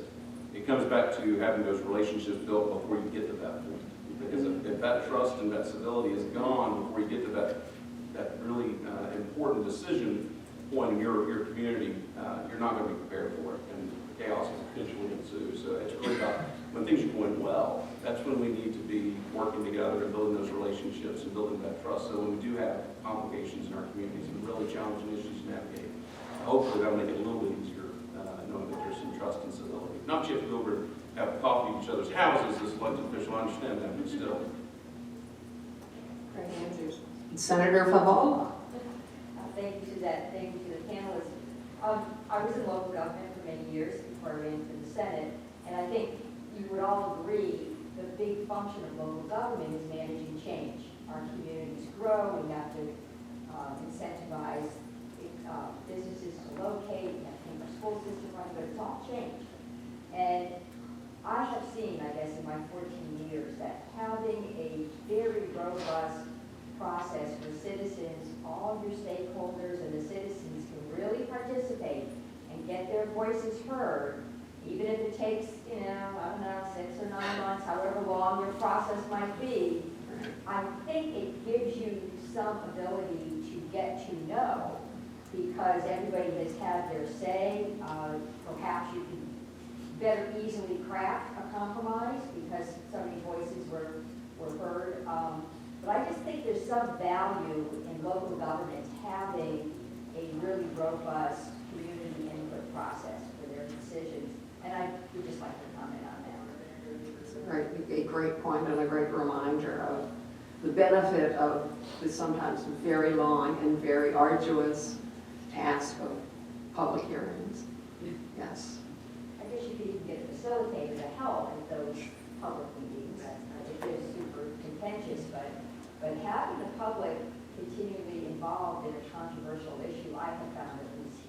it comes back to having those relationships built before you get to that point. Because if that trust and that civility is gone before you get to that really important decision point in your community, you're not going to be prepared for it, and chaos will potentially ensue. So it's really about when things are going well, that's when we need to be working together and building those relationships and building that trust. So when we do have complications in our communities and really challenging issues to navigate, hopefully that'll make it a little bit easier, knowing that there's some trust and civility. Not you have to go over and have coffee at each other's houses as elected official, I understand that, but still. Great answers. Senator Favola. Thank you, Suzette. Thank you to the panelists. I was in local government for many years before I ran for the Senate, and I think you would all agree the big function of local government is managing change. Our communities grow, we have to incentivize businesses to locate, we have to keep our school system running, but it's all change. And I have seen, I guess, in my 14 years that having a very robust process for citizens, all of your stakeholders and the citizens can really participate and get their voices heard, even if it takes, I don't know, 6 or 9 months, however long your process might be. I think it gives you some ability to get to know, because everybody has had their say. Perhaps you can better easily craft a compromise because so many voices were heard. But I just think there's some value in local government having a really robust community input process for their decisions. And I would just like to comment on that. It's a great point and a great reminder of the benefit of the sometimes very long and very arduous task of public hearings. Yes. I guess you could even get a facilitator to help at those public meetings. If they're super contentious, but having the public continually involved in a controversial issue, I have found at least,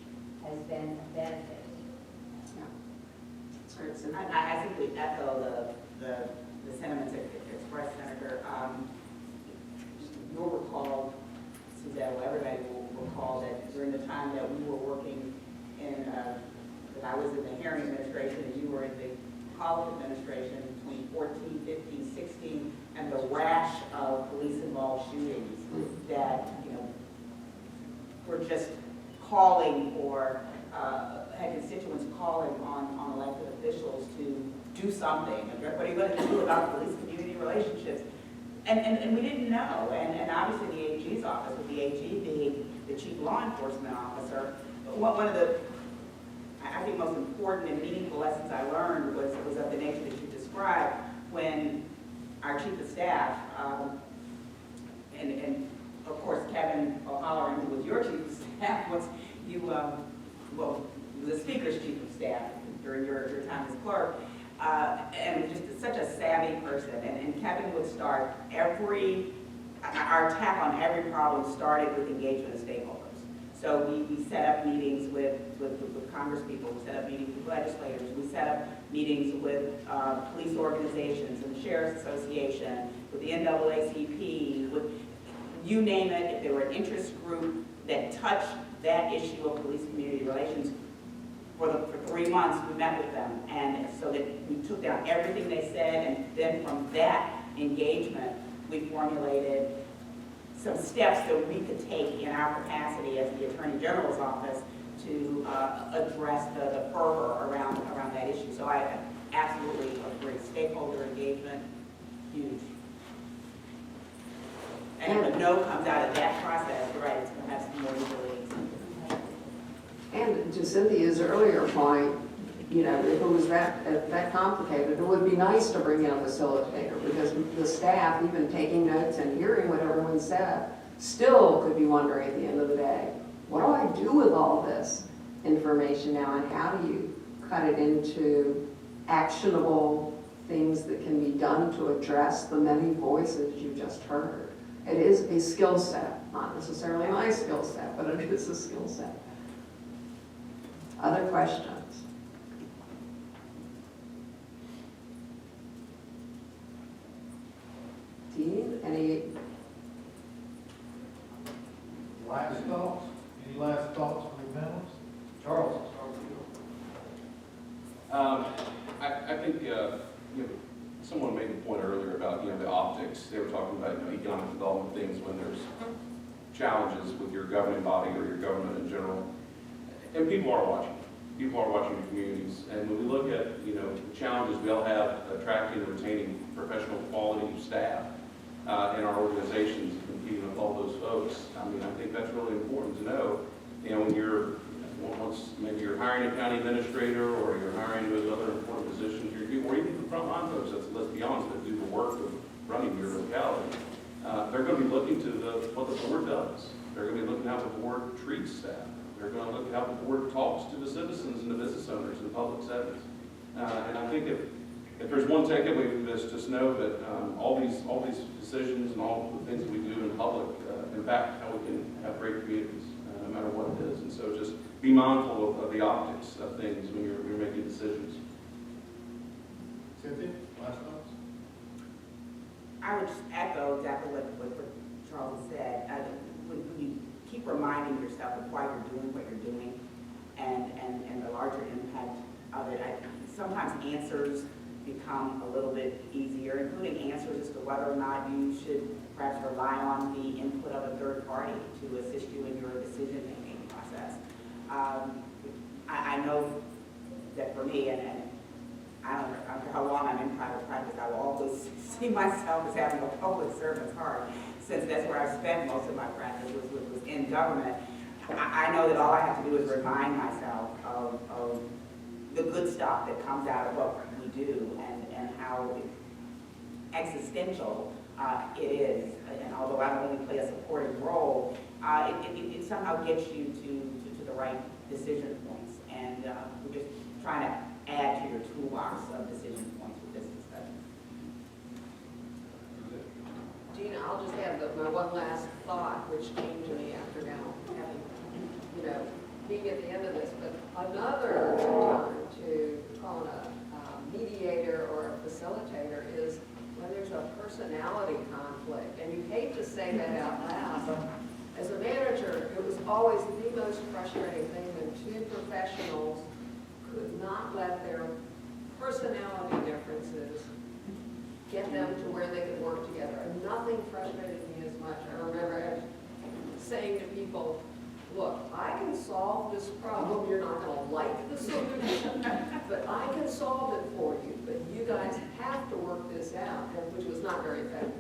has been a benefit. Yeah. I think we echo the sentiments expressed, Senator. You'll recall, Suzette, well, everybody will recall that during the time that we were working in, that I was in the hearing administration and you were in the college administration between 14, 15, 16, and the rash of police-involved shootings that, were just calling for, had constituents calling on elected officials to do something. What are you going to do about police-community relationships? And we didn't know. And obviously the AG's office, with the AG being the chief law enforcement officer, one of the, I think, most important and meaningful lessons I learned was of the nature that you described when our chief of staff, and of course Kevin O'Halloran, who was your chief of staff, was the speaker's chief of staff during your time as clerk, and just such a savvy person. And Kevin would start our attack on every problem started with engagement of stakeholders. So we set up meetings with Congress people, we set up meetings with legislators, we set up meetings with police organizations and the Sheriff's Association, with the NAACP, with you name it. If there were an interest group that touched that issue of police-community relations, for 3 months, we met with them, and so that we took down everything they said, and then from that engagement, we formulated some steps that we could take in our capacity as the Attorney General's office to address the fervor around that issue. So I absolutely agree. Stakeholder engagement, huge. And if a no comes out of that process, you're right, it's going to have some more legally. And to Cynthia's earlier point, you know, if it was that complicated, it would be nice to bring in a facilitator, because the staff, even taking notes and hearing what everyone said, still could be wondering at the end of the day, what do I do with all this information now, and how do you cut it into actionable things that can be done to address the many voices you just heard? It is a skill set, not necessarily my skill set, but it is a skill set. Other questions? Dean, any? Last thoughts? Any last thoughts from the panelists? Charles, I'll start with you. I think, someone made the point earlier about, the optics. They were talking about, economic development things when there's challenges with your governing body or your government in general. And people are watching. People are watching the communities. And when we look at, the challenges we all have attracting and retaining professional quality staff in our organizations, competing with all those folks, I think that's really important to know. When you're, once maybe you're hiring a county administrator or you're hiring those other important positions, or even the frontline folks, let's be honest, that do the work of running your locality, they're going to be looking to what the board does. They're going to be looking at how the board treats staff. They're going to look at how the board talks to the citizens and the business owners in public settings. And I think if there's one takeaway from this, just know that all these decisions and all the things that we do in public impact how we can have great communities, no matter what it is. And so just be mindful of the optics of things when you're making decisions. Cynthia, last thoughts? I would just echo exactly what Charles said. When you keep reminding yourself of why you're doing what you're doing and the larger impact of it, sometimes answers become a little bit easier, including answers as to whether or not you should perhaps rely on the input of a third party to assist you in your decision-making process. I know that for me, and I don't care how long I'm in private practice, I will always see myself as having a public servant's heart, since that's where I've spent most of my practice was in government. I know that all I have to do is remind myself of the good stuff that comes out of what we do and how existential it is. And although I don't only play a supporting role, it somehow gets you to the right decision points. And we're just trying to add to your toolbox of decision points with this discussion. Gina, I'll just add my one last thought, which came to me after now having, being at the end of this, but another time to call a mediator or a facilitator is when there's a personality conflict. And you hate to say that out loud, but as a manager, it was always the most frustrating thing when two professionals could not let their personality differences get them to where they could work together. And nothing frustrated me as much. I remember saying to people, look, I can solve this problem. You're not going to like the solution, but I can solve it for you. But you guys have to work this out, which was not very effective.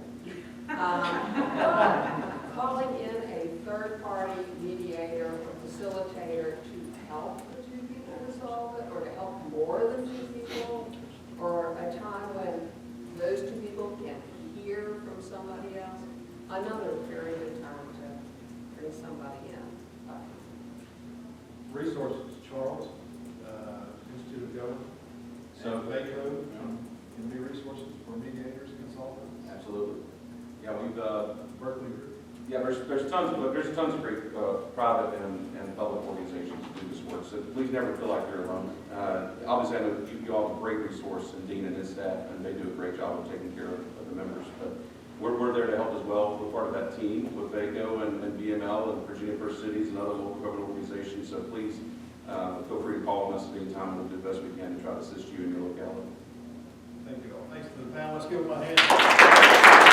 Calling in a third-party mediator or facilitator to help the two people resolve it, or to help more than two people, or a time when those two people can hear from somebody else, another very good time to bring somebody in. Resources, Charles, Institute of Government, So, VACO can be resources for mediators, consultants, absolutely. Yeah, we've Berkeley Group. there's tons of great private and public organizations to do this work. So please never feel like you're alone. Obviously, I know you all have a great resource in Dean and his staff, and they do a great job of taking care of the members. But we're there to help as well. We're part of that team with VACO and BML and Virginia First Cities and other local government organizations. So please feel free to call on us at any time. We'll do the best we can to try to assist you in your locality. Thank you all. Thanks to the panel. Let's give them a hand.